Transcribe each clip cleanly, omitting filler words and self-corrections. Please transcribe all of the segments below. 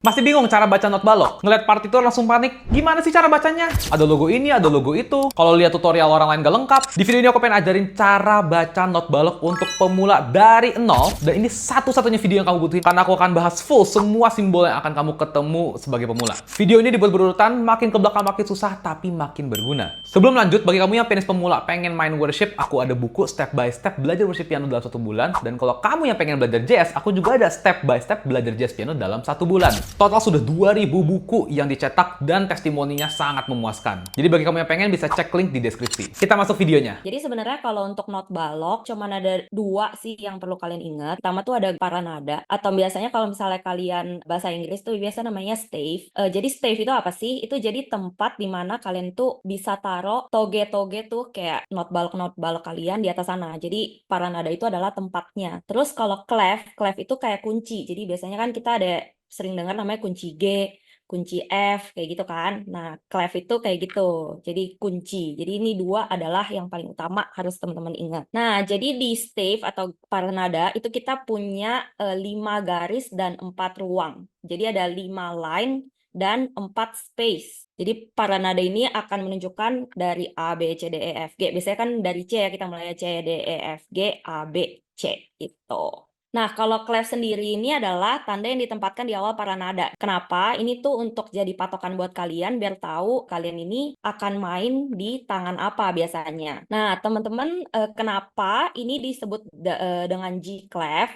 Masih bingung cara baca not balok? Ngeliat partitur langsung panik? Gimana sih cara bacanya? Ada logo ini, ada logo itu. Kalau lihat tutorial orang lain gak lengkap. Di video ini aku pengen ajarin cara baca not balok untuk pemula dari nol. Dan ini satu-satunya video yang kamu butuhin. Karena aku akan bahas full semua simbol yang akan kamu ketemu sebagai pemula. Video ini dibuat berurutan, makin ke belakang makin susah, tapi makin berguna. Sebelum lanjut, bagi kamu yang penis pemula pengen main worship, aku ada buku step by step belajar worship piano dalam 1 bulan. Dan kalau kamu yang pengen belajar jazz, aku juga ada step by step belajar jazz piano dalam 1 bulan. Total sudah 2000 buku yang dicetak dan testimoninya sangat memuaskan. Jadi bagi kamu yang pengen bisa cek link di deskripsi. Kita masuk videonya. Jadi sebenarnya kalau untuk not balok cuman ada 2 sih yang perlu kalian ingat. Pertama tuh ada paranada atau biasanya kalau misalnya kalian bahasa Inggris tuh biasa namanya stave. Jadi stave itu apa sih? Itu jadi tempat di mana kalian tuh bisa taruh toge-toge tuh kayak not balok kalian di atas sana. Jadi paranada itu adalah tempatnya. Terus kalau clef itu kayak kunci. Jadi biasanya kan kita ada sering dengar namanya kunci G, kunci F, kayak gitu kan. Nah, clef itu kayak gitu. Jadi kunci. Jadi ini 2 adalah yang paling utama harus teman-teman ingat. Nah, jadi di stave atau paranada itu kita punya 5 garis dan 4 ruang. Jadi ada 5 line dan 4 space. Jadi paranada ini akan menunjukkan dari A, B, C, D, E, F, G. Biasanya kan dari C ya, kita mulai C, D, E, F, G, A, B, C. Itu. Nah, kalau clef sendiri ini adalah tanda yang ditempatkan di awal paranada. Kenapa? Ini tuh untuk jadi patokan buat kalian biar tahu kalian ini akan main di tangan apa biasanya. Nah, teman-teman, kenapa ini disebut dengan G clef?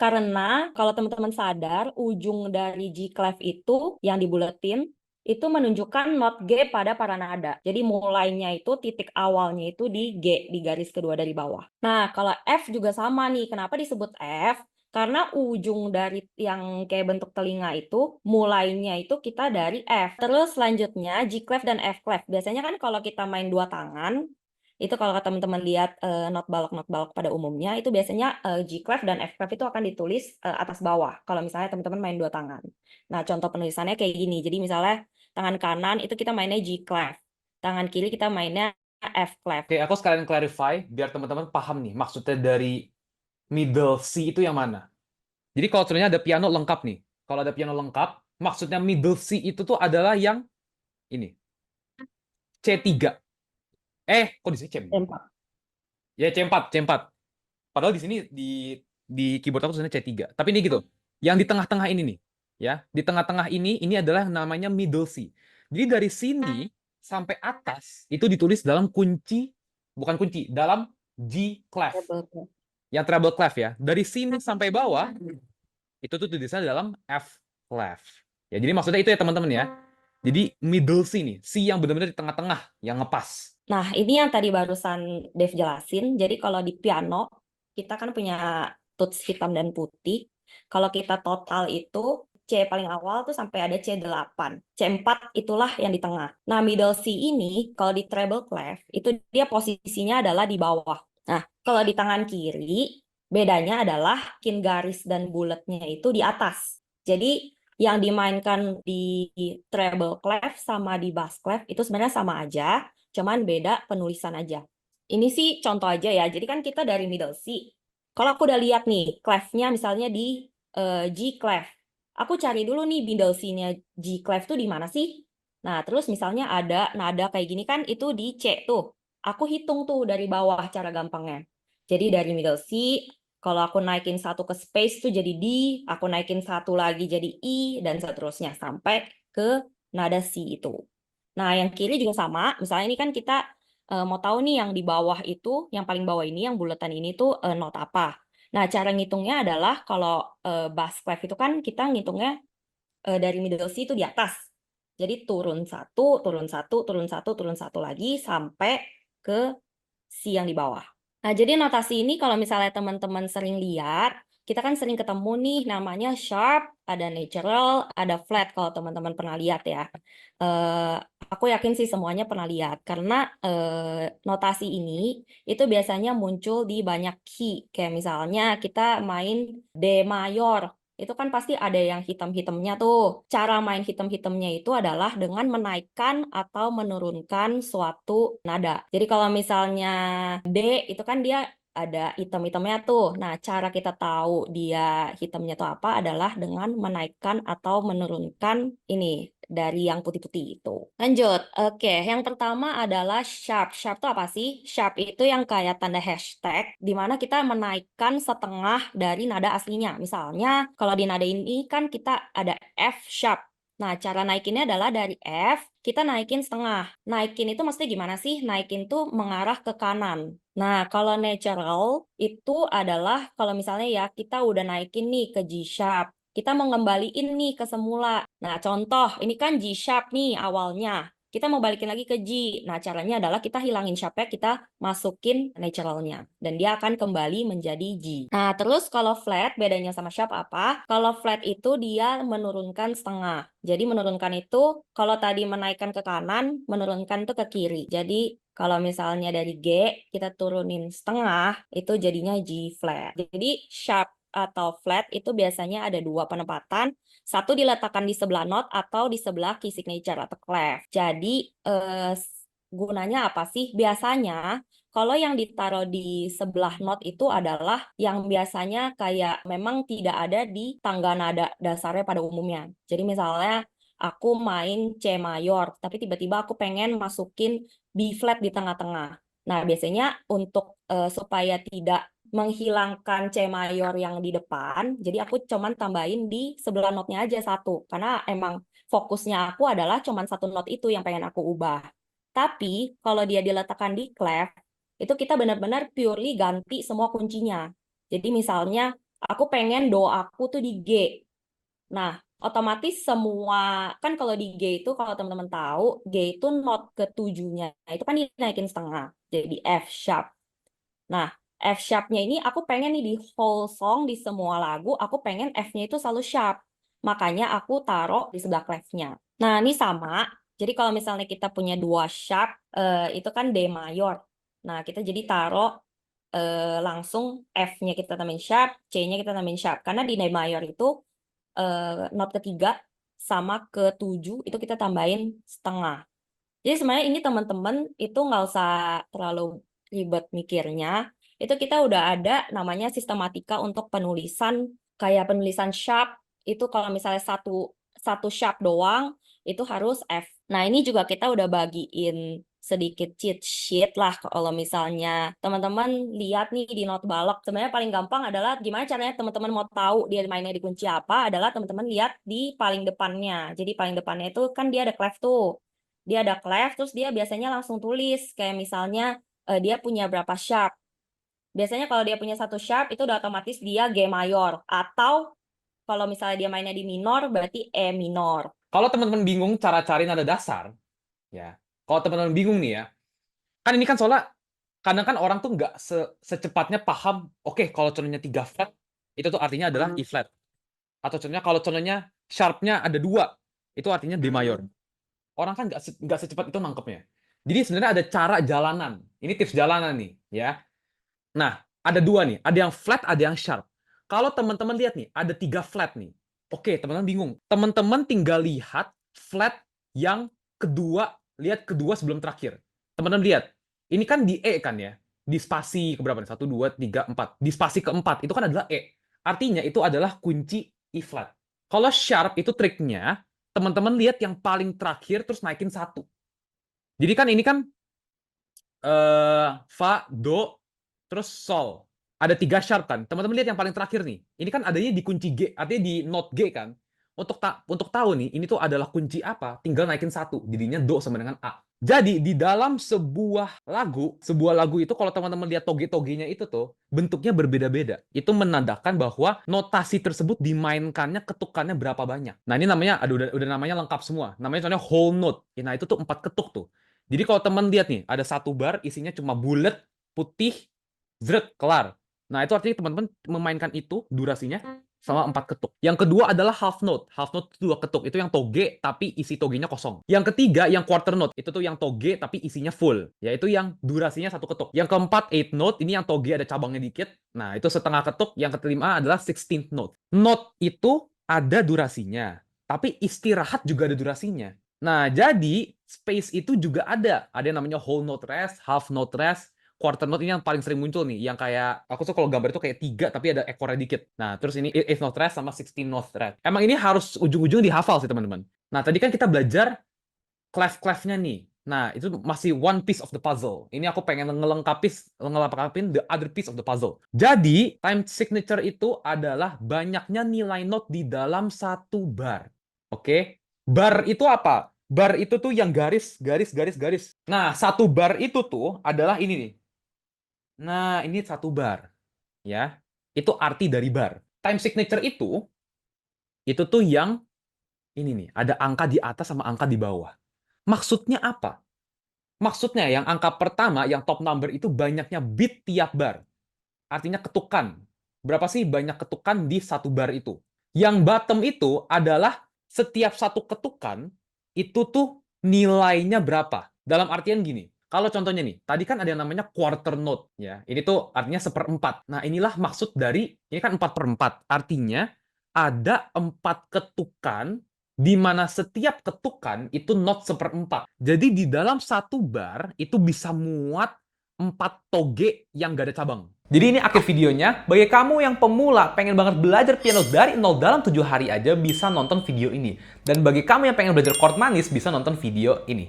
Karena kalau teman-teman sadar, ujung dari G clef itu yang dibuletin itu menunjukkan not G pada paranada. Jadi mulainya itu titik awalnya itu di G, di garis kedua dari bawah. Nah, kalau F juga sama nih. Kenapa disebut F? Karena ujung dari yang kayak bentuk telinga itu, mulainya itu kita dari F. Terus selanjutnya G clef dan F clef. Biasanya kan kalau kita main 2 tangan, itu kalau teman-teman lihat not balok pada umumnya, itu biasanya G clef dan F clef itu akan ditulis atas bawah. Kalau misalnya teman-teman main 2 tangan. Nah, contoh penulisannya kayak gini. Jadi misalnya tangan kanan itu kita mainnya G clef. Tangan kiri kita mainnya F clef. Oke, aku sekalian clarify biar teman-teman paham nih maksudnya dari middle C itu yang mana. Jadi kalau sebenarnya ada piano lengkap nih. Kalau ada piano lengkap, maksudnya middle C itu tuh adalah yang ini. C3. Kok di sini C4? Empat. Ya C4. Padahal di sini di keyboard aku sebenarnya C3. Tapi ini gitu. Yang di tengah-tengah ini nih, ya. Di tengah-tengah ini adalah namanya middle C. Jadi dari sini sampai atas itu ditulis dalam kunci, bukan kunci, dalam G clef. Treble clef. Yang treble clef ya. Dari sini sampai bawah itu tuh tulisannya dalam F clef. Ya, jadi maksudnya itu ya teman-teman ya. Jadi middle C nih, C yang benar-benar di tengah-tengah, yang ngepas. Nah, ini yang tadi barusan Dev jelasin. Jadi kalau di piano, kita kan punya tuts hitam dan putih. Kalau kita total itu, C paling awal tuh sampai ada C8. C4 itulah yang di tengah. Nah, middle C ini, kalau di treble clef, itu dia posisinya adalah di bawah. Nah, kalau di tangan kiri, bedanya adalah kin garis dan bulatnya itu di atas. Jadi, yang dimainkan di treble clef sama di bass clef itu sebenarnya sama aja, cuman beda penulisan aja. Ini sih contoh aja ya. Jadi kan kita dari middle C. Kalau aku udah lihat nih, clef-nya misalnya di G clef. Aku cari dulu nih middle C-nya G clef tuh di mana sih? Nah, terus misalnya ada nada kayak gini kan itu di C tuh. Aku hitung tuh dari bawah cara gampangnya. Jadi dari middle C, kalau aku naikin satu ke space tuh jadi D, aku naikin satu lagi jadi I, dan seterusnya sampai ke nada C itu. Nah, yang kiri juga sama. Misalnya ini kan kita mau tahu nih yang di bawah itu, yang paling bawah ini, yang bulatan ini tuh not apa. Nah, cara ngitungnya adalah kalau bass clef itu kan kita ngitungnya dari middle C itu di atas. Jadi turun satu, turun satu, turun satu, turun satu lagi sampai ke C yang di bawah. Nah, jadi notasi ini kalau misalnya teman-teman sering lihat, kita kan sering ketemu nih namanya sharp, ada natural, ada flat kalau teman-teman pernah lihat ya. Eh, aku yakin sih semuanya pernah lihat karena notasi ini itu biasanya muncul di banyak key. Kayak misalnya kita main D mayor, itu kan pasti ada yang hitam-hitamnya tuh. Cara main hitam-hitamnya itu adalah dengan menaikkan atau menurunkan suatu nada. Jadi kalau misalnya D itu kan dia ada item-itemnya tuh. Nah, cara kita tahu dia hitamnya tuh apa adalah dengan menaikkan atau menurunkan ini dari yang putih-putih itu. Lanjut. Oke, yang pertama adalah sharp. Sharp itu apa sih? Sharp itu yang kayak tanda hashtag, di mana kita menaikkan setengah dari nada aslinya. Misalnya, kalau di nada ini kan kita ada F sharp. Nah, cara naikinnya adalah dari F, kita naikin setengah. Naikin itu maksudnya gimana sih? Naikin tuh mengarah ke kanan. Nah, kalau natural itu adalah kalau misalnya ya kita udah naikin nih ke G sharp. Kita mau ngembaliin nih ke semula. Nah, contoh, ini kan G sharp nih awalnya. Kita mau balikin lagi ke G. Nah, caranya adalah kita hilangin sharp-nya, kita masukin naturalnya. Dan dia akan kembali menjadi G. Nah, terus kalau flat, bedanya sama sharp apa? Kalau flat itu dia menurunkan setengah. Jadi menurunkan itu, kalau tadi menaikkan ke kanan, menurunkan itu ke kiri. Jadi kalau misalnya dari G, kita turunin setengah, itu jadinya G flat. Jadi sharp atau flat itu biasanya ada dua penempatan. Satu diletakkan di sebelah note atau di sebelah key signature atau clef. Jadi gunanya apa sih? Biasanya kalau yang ditaruh di sebelah note itu adalah yang biasanya kayak memang tidak ada di tangga nada dasarnya pada umumnya. Jadi misalnya aku main C mayor, tapi tiba-tiba aku pengen masukin B flat di tengah-tengah. Nah, biasanya untuk supaya tidak menghilangkan C mayor yang di depan, jadi aku cuman tambahin di sebelah notnya aja satu, karena emang fokusnya aku adalah cuman satu not itu yang pengen aku ubah. Tapi kalau dia diletakkan di clef, itu kita benar-benar purely ganti semua kuncinya. Jadi misalnya aku pengen do aku tuh di G. Nah, otomatis semua, kan kalau di G itu kalau teman-teman tahu, G itu not ketujuhnya, itu kan dinaikin setengah, jadi F sharp. Nah, F sharp-nya ini aku pengen nih di whole song, di semua lagu, aku pengen F-nya itu selalu sharp. Makanya aku taruh di sebelah clef-nya. Nah, ini sama. Jadi kalau misalnya kita punya dua sharp, itu kan D mayor. Nah, kita jadi taruh langsung F-nya kita tambahin sharp, C-nya kita tambahin sharp. Karena di D mayor itu not ketiga sama ketujuh itu kita tambahin setengah. Jadi sebenarnya ini teman-teman itu nggak usah terlalu ribet mikirnya. Itu kita udah ada namanya sistematika untuk penulisan, kayak penulisan sharp itu kalau misalnya satu satu sharp doang itu harus F. Nah, ini juga kita udah bagiin sedikit cheat sheet lah kalau misalnya teman-teman lihat nih di not balok. Sebenarnya paling gampang adalah gimana caranya teman-teman mau tahu dia mainnya di kunci apa adalah teman-teman lihat di paling depannya. Jadi paling depannya itu kan dia ada clef tuh. Dia ada clef, terus dia biasanya langsung tulis kayak misalnya dia punya berapa sharp. Biasanya kalau dia punya satu sharp itu udah otomatis dia G mayor, atau kalau misalnya dia mainnya di minor berarti E minor. Kalau teman-teman bingung cara cari nada dasar, ya. Kalau teman-teman bingung nih ya, kan ini kan soalnya kadang kan orang tuh nggak secepatnya paham, oke, kalau contohnya 3 flat, itu tuh artinya adalah E flat. Atau contohnya kalau contohnya sharpnya ada 2, itu artinya D mayor. Orang kan nggak secepat itu nangkepnya. Jadi sebenarnya ada cara jalanan. Ini tips jalanan nih, ya. Nah, ada 2 nih. Ada yang flat, ada yang sharp. Kalau teman-teman lihat nih, ada 3 flat nih. Oke, teman-teman bingung. Teman-teman tinggal lihat flat yang kedua, lihat kedua sebelum terakhir. Teman-teman lihat, ini kan di E kan ya. Di spasi keberapa nih? 1, 2, 3, 4. Di spasi keempat, itu kan adalah E. Artinya itu adalah kunci E flat. Kalau sharp itu triknya, teman-teman lihat yang paling terakhir terus naikin 1. Jadi kan ini kan fa, do, terus sol. Ada 3 sharp kan. Teman-teman lihat yang paling terakhir nih. Ini kan adanya di kunci G, artinya di note G kan. Untuk tahu nih, ini tuh adalah kunci apa, tinggal naikin 1. Jadinya do sama dengan A. Jadi di dalam sebuah lagu itu kalau teman-teman lihat toge-togenya itu tuh bentuknya berbeda-beda. Itu menandakan bahwa notasi tersebut dimainkannya ketukannya berapa banyak. Nah, ini namanya udah namanya lengkap semua. Namanya contohnya whole note. Nah, itu tuh 4 ketuk tuh. Jadi kalau teman lihat nih, ada satu bar isinya cuma bulat, putih, zret, kelar. Nah, itu artinya teman-teman memainkan itu durasinya sama 4 ketuk. Yang kedua adalah half note. Half note itu 2 ketuk. Itu yang toge tapi isi togenya kosong. Yang ketiga yang quarter note. Itu tuh yang toge tapi isinya full. Yaitu yang durasinya 1 ketuk. Yang keempat 8 note. Ini yang toge ada cabangnya dikit. Nah, itu setengah ketuk. Yang kelima adalah 16th note. Note itu ada durasinya. Tapi istirahat juga ada durasinya. Nah, jadi space itu juga ada. Ada yang namanya whole note rest, half note rest, quarter note ini yang paling sering muncul nih, yang kayak aku tuh kalau gambar itu kayak 3 tapi ada ekornya dikit. Nah, terus ini eighth note rest sama 16 note rest. Emang ini harus ujung-ujung dihafal sih teman-teman. Nah, tadi kan kita belajar clef-clefnya nih. Nah, itu masih one piece of the puzzle. Ini aku pengen ngelengkapin the other piece of the puzzle. Jadi, time signature itu adalah banyaknya nilai note di dalam satu bar. Oke? Bar itu apa? Bar itu tuh yang garis, garis, garis, garis. Nah, satu bar itu tuh adalah ini nih. Nah, ini satu bar. Ya. Itu arti dari bar. Time signature itu tuh yang ini nih. Ada angka di atas sama angka di bawah. Maksudnya apa? Maksudnya yang angka pertama, yang top number itu banyaknya bit tiap bar. Artinya ketukan. Berapa sih banyak ketukan di satu bar itu? Yang bottom itu adalah setiap satu ketukan itu tuh nilainya berapa. Dalam artian gini, kalau contohnya nih, tadi kan ada yang namanya quarter note. Ya, ini tuh artinya seperempat. Nah, inilah maksud dari, ini kan 4/4. Artinya ada 4 ketukan di mana setiap ketukan itu not seperempat. Jadi di dalam satu bar itu bisa muat 4 toge yang gak ada cabang. Jadi ini akhir videonya. Bagi kamu yang pemula pengen banget belajar piano dari nol dalam 7 hari aja bisa nonton video ini. Dan bagi kamu yang pengen belajar chord manis bisa nonton video ini.